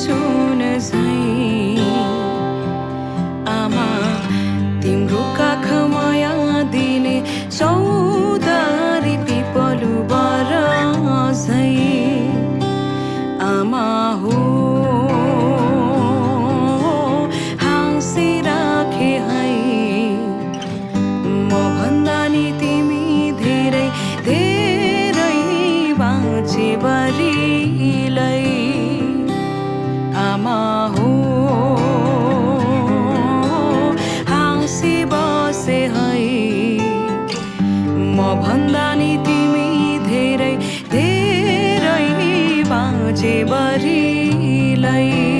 सुन झैं आमा तिम्रो काख माया दिने चौतारी पिपलु बर झैं आमा हो हाँसिराखे है म भन्दा नि तिमी धेरै धेरै बाँचे बरिलै आमा हो हाँसी बसे है म भन्दा नि तिमी धेरै धेरै बाँचे बरिलै